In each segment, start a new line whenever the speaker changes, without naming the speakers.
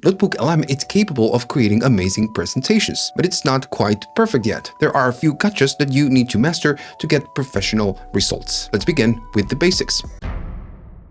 NotebookLM is capable of creating amazing presentations, but it's not quite perfect yet. There are a few gotchas that you need to master to get professional results. Let's begin with the basics.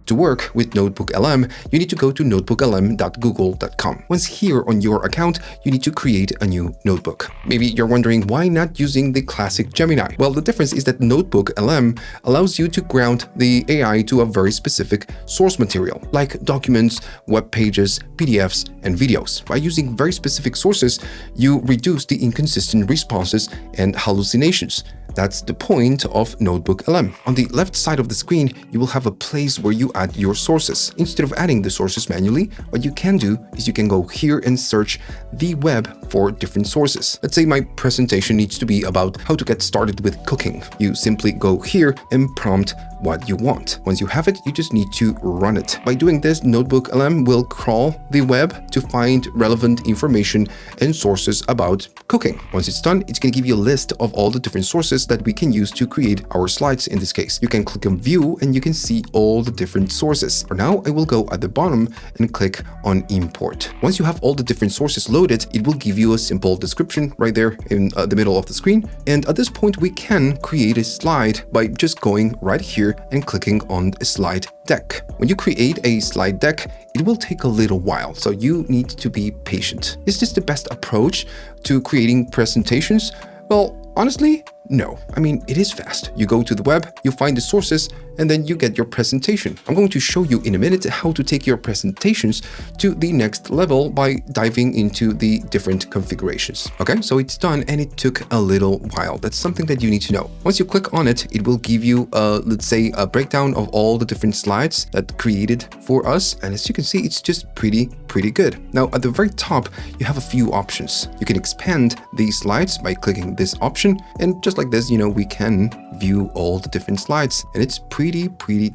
To work with NotebookLM, you need to go to notebooklm.google.com. Once here on your account, you need to create a new notebook. Maybe you're wondering why not using the classic Gemini? Well, the difference is that NotebookLM allows you to ground the AI to a very specific source material, like documents, web pages, PDFs, and videos. By using very specific sources, you reduce the inconsistent responses and hallucinations. That's the point of NotebookLM. On the left side of the screen, you will have a place where you add your sources. Instead of adding the sources manually, what you can do is you can go here and search the web for different sources. Let's say my presentation needs to be about how to get started with cooking. You simply go here and prompt what you want. Once you have it, you just need to run it. By doing this, NotebookLM will crawl the web to find relevant information and sources about cooking. Once it's done, it's going to give you a list of all the different sources that we can use to create our slides in this case. You can click on view and you can see all the different sources. For now, I will go at the bottom and click on import. Once you have all the different sources loaded, it will give you a simple description right there in the middle of the screen. And at this point, we can create a slide by just going right here and clicking on a slide deck. When you create a slide deck, it will take a little while, so you need to be patient. Is this the best approach to creating presentations? Well, honestly, no. I mean, it is fast. You go to the web, you find the sources, and then you get your presentation. I'm going to show you in a minute how to take your presentations to the next level by diving into the different configurations. Okay, so it's done and it took a little while. That's something that you need to know. Once you click on it, it will give you, let's say, a breakdown of all the different slides that created for us. And as you can see, it's just pretty good. Now, at the very top, you have a few options. You can expand these slides by clicking this option, and just like this, we can view all the different slides, and it's pretty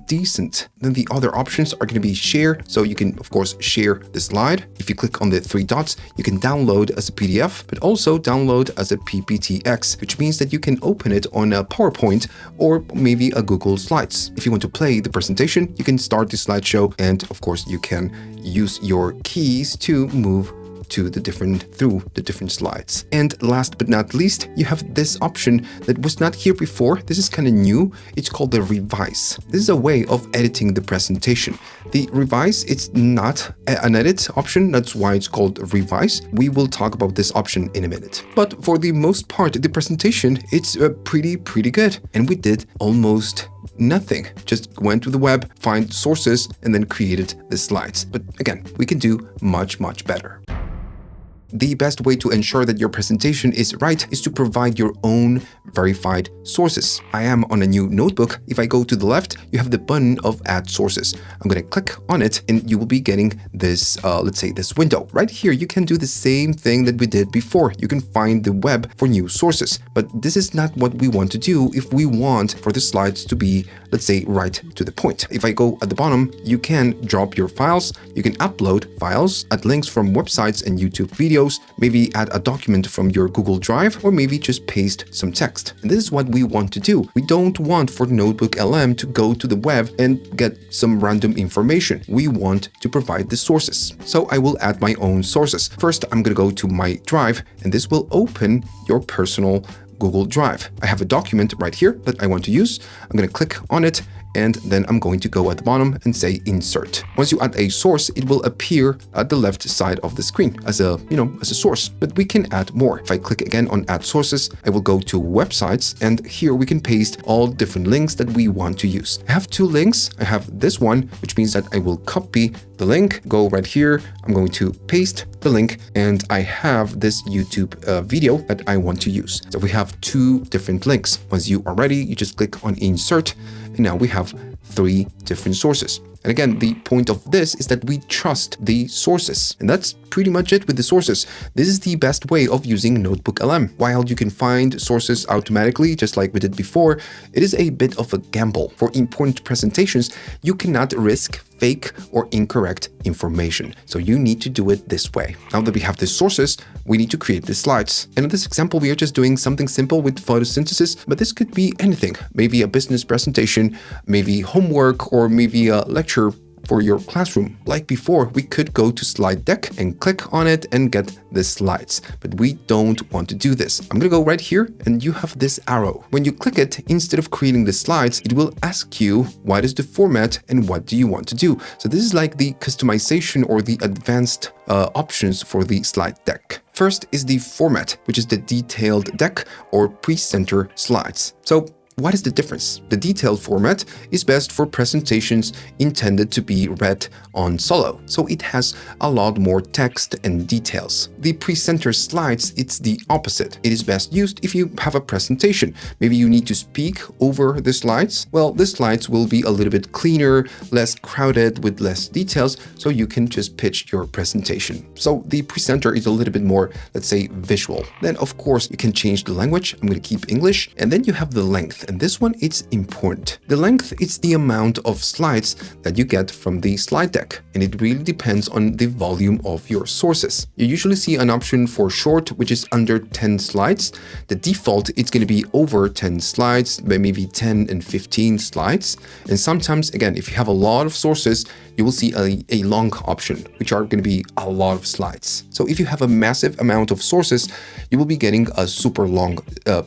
decent. Then the other options are going to be share, so you can of course share the slide. If you click on the three dots, you can download as a PDF, but also download as a PPTX, which means that you can open it on a PowerPoint or maybe a Google Slides. If you want to play the presentation, you can start the slideshow, and of course you can use your keys to move through the different slides. And last but not least, you have this option that was not here before. This is kind of new. It's called the revise. This is a way of editing the presentation. The revise, it's not an edit option. That's why it's called revise. We will talk about this option in a minute. But for the most part, the presentation, it's pretty good. And we did almost nothing. Just went to the web, find sources, and then created the slides. But again, we can do much better. The best way to ensure that your presentation is right is to provide your own verified sources. I am on a new notebook. If I go to the left, you have the button of add sources. I'm going to click on it and you will be getting this, let's say this window. Right here, you can do the same thing that we did before. You can find the web for new sources, but this is not what we want to do if we want for the slides to be, let's say, right to the point. If I go at the bottom, you can drop your files. You can upload files, add links from websites and YouTube videos, maybe add a document from your Google Drive, or maybe just paste some text. And this is what we want to do. We don't want for NotebookLM to go to the web and get some random information. We want to provide the sources. So I will add my own sources. First, I'm going to go to my Drive, and this will open your personal Google Drive. I have a document right here that I want to use. I'm going to click on it, and then I'm going to go at the bottom and say insert. Once you add a source, it will appear at the left side of the screen as a source, but we can add more. If I click again on add sources, I will go to websites, and here we can paste all different links that we want to use. I have two links. I have this one, which means that I will copy the link, go right here. I'm going to paste the link, and I have this YouTube video that I want to use. So we have two different links. Once you are ready, you just click on insert, and now we have three different sources. And again, the point of this is that we trust the sources. And that's pretty much it with the sources. This is the best way of using NotebookLM. While you can find sources automatically, just like we did before, it is a bit of a gamble. For important presentations, you cannot risk fake or incorrect information. So you need to do it this way. Now that we have the sources, we need to create the slides. And in this example, we are just doing something simple with photosynthesis, but this could be anything. Maybe a business presentation, maybe homework, or maybe a lecture for your classroom. Like before, we could go to slide deck and click on it and get the slides, but we don't want to do this. I'm gonna go right here and you have this arrow. When you click it, instead of creating the slides, it will ask you what is the format and what do you want to do. So this is like the customization or the advanced options for the slide deck. First is the format, which is the detailed deck or pre-center slides. So what is the difference? The detailed format is best for presentations intended to be read on solo, so it has a lot more text and details. The pre-center slides, it's the opposite. It is best used if you have a presentation. Maybe you need to speak over the slides. Well, the slides will be a little bit cleaner, less crowded with less details, so you can just pitch your presentation. So the pre-center is a little bit more, let's say, visual. Then, of course, you can change the language. I'm going to keep English. And then you have the length. And this one, it's important. The length is the amount of slides that you get from the slide deck, and it really depends on the volume of your sources. You usually see an option for short, which is under 10 slides. The default, it's going to be over 10 slides, maybe 10 and 15 slides. And sometimes, again, if you have a lot of sources, you will see a long option, which are going to be a lot of slides. So if you have a massive amount of sources, you will be getting a super long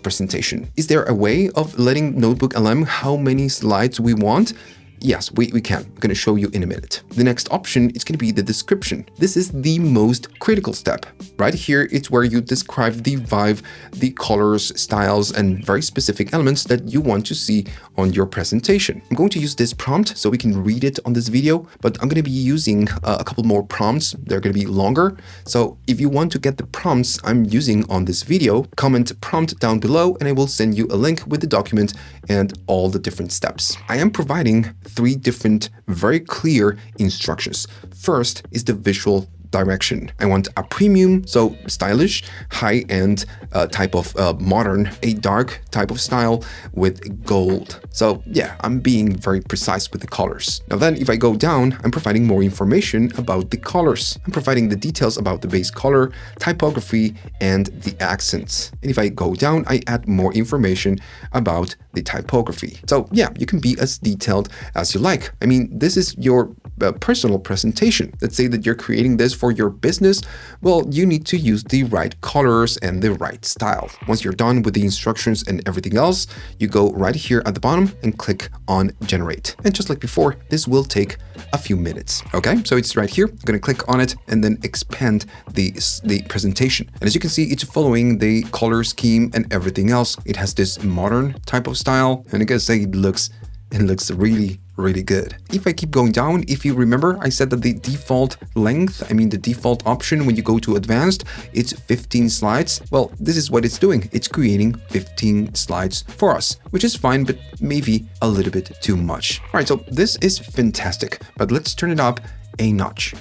presentation. Is there a way of letting NotebookLM how many slides we want? Yes, we can. I'm going to show you in a minute. The next option is going to be the description. This is the most critical step. Right here, it's where you describe the vibe, the colors, styles, and very specific elements that you want to see on your presentation. I'm going to use this prompt so we can read it on this video, but I'm going to be using a couple more prompts. They're going to be longer. So if you want to get the prompts I'm using on this video, comment prompt down below and I will send you a link with the document and all the different steps. I am providing 3 different, very clear instructions. First is the visual direction. I want a premium, so stylish, high-end type of modern, a dark type of style with gold. So yeah, I'm being very precise with the colors. Now then, if I go down, I'm providing more information about the colors. I'm providing the details about the base color, typography, and the accents. And if I go down, I add more information about the typography. So yeah, you can be as detailed as you like. I mean, this is your personal presentation. Let's say that you're creating this for your business. Well, you need to use the right colors and the right style. Once you're done with the instructions and everything else, you go right here at the bottom and click on generate. And just like before, this will take a few minutes. Okay, so it's right here. I'm going to click on it and then expand the presentation. And as you can see, it's following the color scheme and everything else. It has this modern type of style, and I gotta say it looks really good. If I keep going down, if you remember, I said that the default length, the default option when you go to advanced, it's 15 slides. Well, this is what it's doing. It's creating 15 slides for us, which is fine, but maybe a little bit too much. All right, so this is fantastic, but let's turn it up a notch.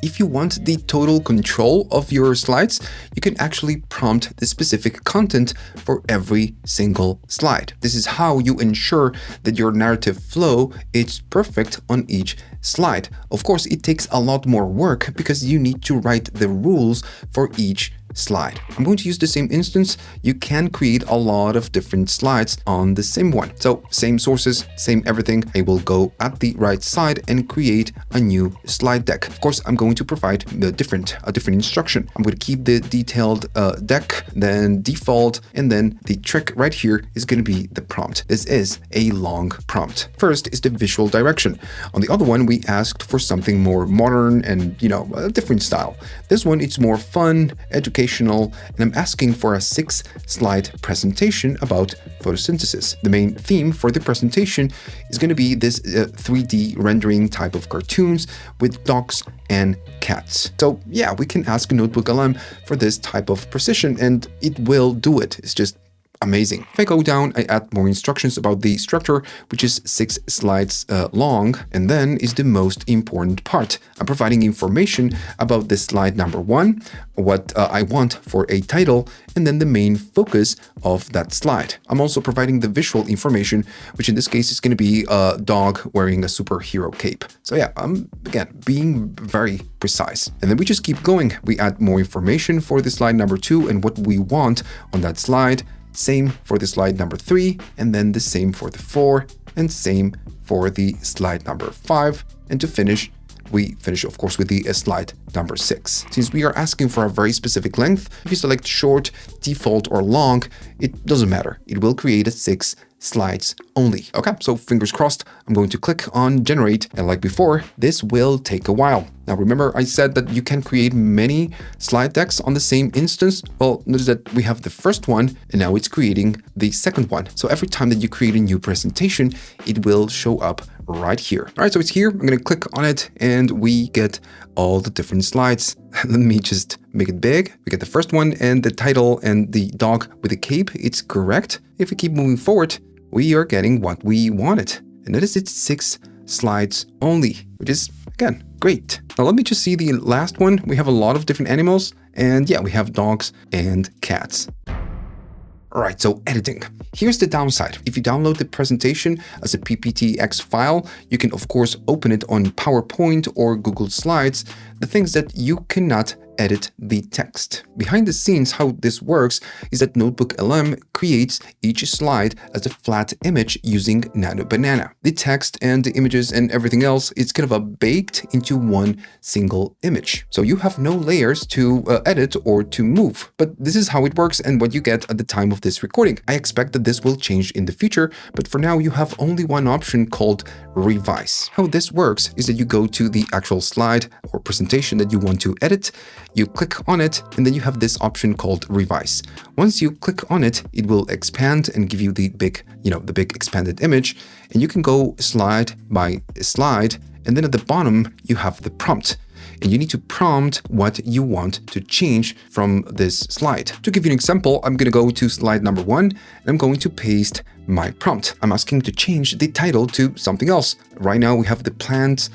If you want the total control of your slides, you can actually prompt the specific content for every single slide. This is how you ensure that your narrative flow is perfect on each slide. Of course, it takes a lot more work because you need to write the rules for each slide. I'm going to use the same instance. You can create a lot of different slides on the same one. So same sources, same everything. I will go at the right side and create a new slide deck. Of course, I'm going to provide a different instruction. I'm going to keep the detailed deck, then default, and then the trick right here is going to be the prompt. This is a long prompt. First is the visual direction. On the other one, we asked for something more modern and, a different style. This one, it's more fun, educational, and I'm asking for a 6-slide presentation about photosynthesis. The main theme for the presentation is going to be this 3D rendering type of cartoons with dogs and cats. So yeah, we can ask NotebookLM for this type of precision and it will do it. It's just amazing. If I go down, I add more instructions about the structure, which is 6 slides long, and then is the most important part. I'm providing information about the slide number 1, what I want for a title, and then the main focus of that slide. I'm also providing the visual information, which in this case is going to be a dog wearing a superhero cape. So yeah, I'm again being very precise. And then we just keep going. We add more information for the slide number 2 and what we want on that slide. Same for the slide number 3, and then the same for the 4, and same for the slide number 5. And to finish, we finish, of course, with the slide number 6. Since we are asking for a very specific length, if you select short, default, or long, it doesn't matter. It will create a 6 slides only. Okay, so fingers crossed. I'm going to click on generate, and like before, this will take a while. Now remember, I said that you can create many slide decks on the same instance. Well, notice that we have the first one, and now it's creating the second one. So every time that you create a new presentation, it will show up right here. All right, so it's here. I'm going to click on it, and we get all the different slides. Let me just make it big. We get the first one, and the title and the dog with the cape. It's correct. If we keep moving forward, we are getting what we wanted. And notice it's 6 slides only, which is, again, great. Now let me just see the last one. We have a lot of different animals, and yeah, we have dogs and cats. All right, so editing. Here's the downside. If you download the presentation as a PPTX file, you can of course open it on PowerPoint or Google Slides. The things that you cannot edit the text. Behind the scenes, how this works is that NotebookLM creates each slide as a flat image using NanoBanana. The text and the images and everything else is kind of baked into one single image. So you have no layers to edit or to move. But this is how it works and what you get at the time of this recording. I expect that this will change in the future, but for now you have only one option called revise. How this works is that you go to the actual slide or presentation that you want to edit. You click on it, and then you have this option called revise. Once you click on it, it will expand and give you the big expanded image, and you can go slide by slide, and then at the bottom you have the prompt. And you need to prompt what you want to change from this slide. To give you an example, I'm going to go to slide number 1 and I'm going to paste my prompt. I'm asking to change the title to something else. Right now we have the plants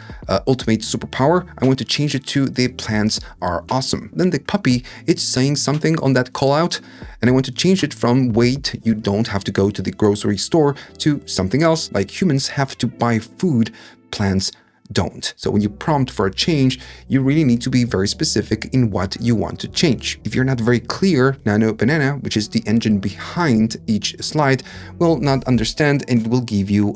ultimate superpower. I want to change it to the plants are awesome. Then the puppy, it's saying something on that call out, and I want to change it from wait, you don't have to go to the grocery store, to something else like humans have to buy food, plants don't. So when you prompt for a change, you really need to be very specific in what you want to change. If you're not very clear, NanoBanana, which is the engine behind each slide, will not understand and will give you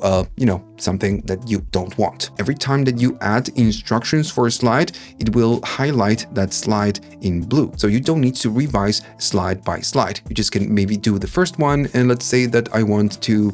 something that you don't want. Every time that you add instructions for a slide, it will highlight that slide in blue. So you don't need to revise slide by slide. You just can maybe do the first one, and let's say that I want to,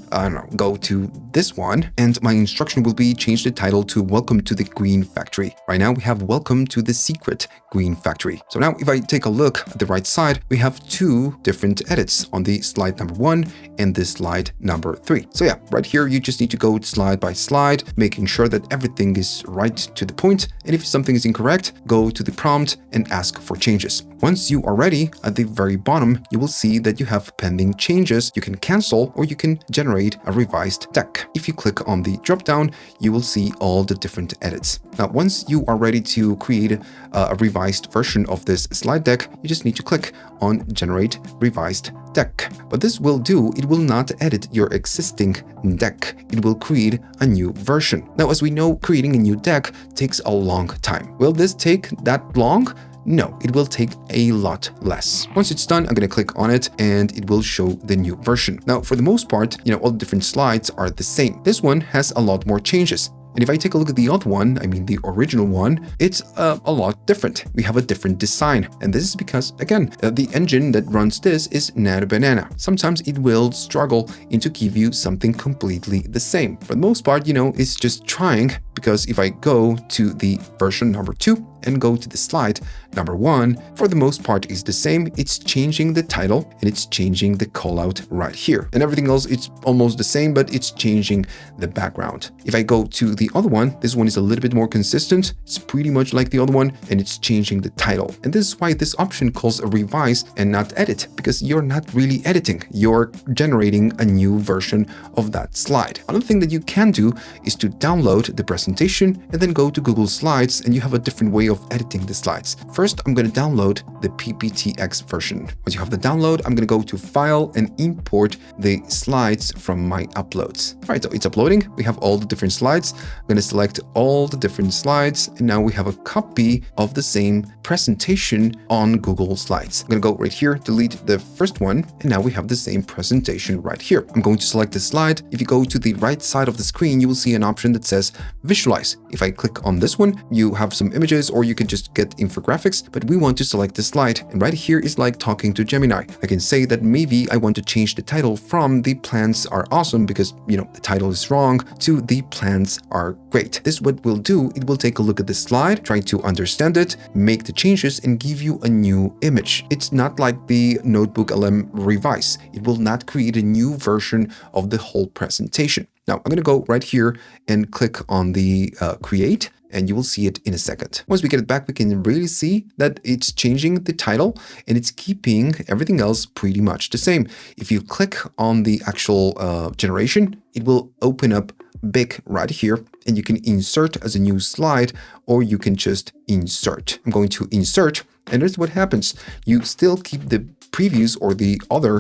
go to this one, and my instruction will be change the title to Welcome to the Green Factory. Right now we have Welcome to the Secret Green Factory. So now if I take a look at the right side, we have 2 different edits on the slide number 1 and this slide number 3. So yeah, right here you just need to go slide by slide, making sure that everything is right to the point. And if something is incorrect, go to the prompt and ask for changes. Once you are ready, at the very bottom, you will see that you have pending changes. You can cancel or you can generate a revised deck. If you click on the drop down, you will see all the different edits. Now, once you are ready to create a revised version of this slide deck, you just need to click on generate revised deck. What this will do, it will not edit your existing deck. It will create a new version. Now, as we know, creating a new deck takes a long time. Will this take that long? No, it will take a lot less. Once it's done, I'm going to click on it and it will show the new version. Now, for the most part, all the different slides are the same. This one has a lot more changes. And if I take a look at the other one, I mean the original one, it's a lot different. We have a different design. And this is because, again, the engine that runs this is NanoBanana. Sometimes it will struggle to give you something completely the same. For the most part, it's just trying, because if I go to the version number 2 and go to the slide number 1, for the most part is the same. It's changing the title and it's changing the callout right here. And everything else, it's almost the same, but it's changing the background. If I go to the other one, this one is a little bit more consistent. It's pretty much like the other one, and it's changing the title. And this is why this option calls a revise and not edit, because you're not really editing. You're generating a new version of that slide. Another thing that you can do is to download the presentation and then go to Google Slides, and you have a different way of editing the slides. First, I'm going to download the PPTX version. Once you have the download, I'm going to go to File and import the slides from my uploads. All right, so it's uploading. We have all the different slides. I'm going to select all the different slides, and now we have a copy of the same presentation on Google Slides. I'm going to go right here, delete the first one, and now we have the same presentation right here. I'm going to select the slide. If you go to the right side of the screen, you will see an option that says visualize. If I click on this one, you have some images, or you can just get infographics, but we want to select the slide. And right here is like talking to Gemini. I can say that maybe I want to change the title from "The plants are awesome" because, the title is wrong, to "The plants are great." This what we'll do, it will take a look at the slide, try to understand it, make the changes, and give you a new image. It's not like the NotebookLM Revise. It will not create a new version of the whole presentation. Now, I'm going to go right here and click on the create, and you will see it in a second. Once we get it back, we can really see that it's changing the title and it's keeping everything else pretty much the same. If you click on the actual generation, it will open up big right here, and you can insert as a new slide, or you can just insert. I'm going to insert, and here's what happens. You still keep the previews or the other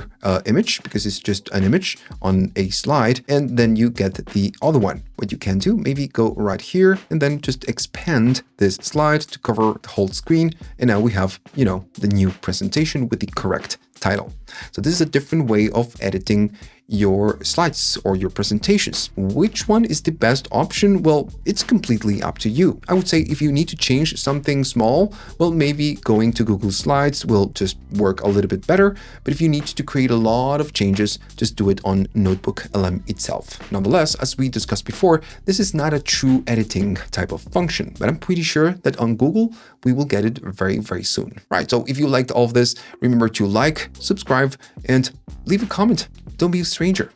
image, because it's just an image on a slide, and then you get the other one. What you can do, maybe go right here and then just expand this slide to cover the whole screen, and now we have, the new presentation with the correct title. So this is a different way of editing your slides or your presentations. Which one is the best option? Well, it's completely up to you. I would say if you need to change something small, well, maybe going to Google Slides will just work a little bit better. But if you need to create a lot of changes, just do it on NotebookLM itself. Nonetheless, as we discussed before, this is not a true editing type of function, but I'm pretty sure that on Google, we will get it very, very soon. Right, so if you liked all of this, remember to like, subscribe, and leave a comment. Don't be a stranger.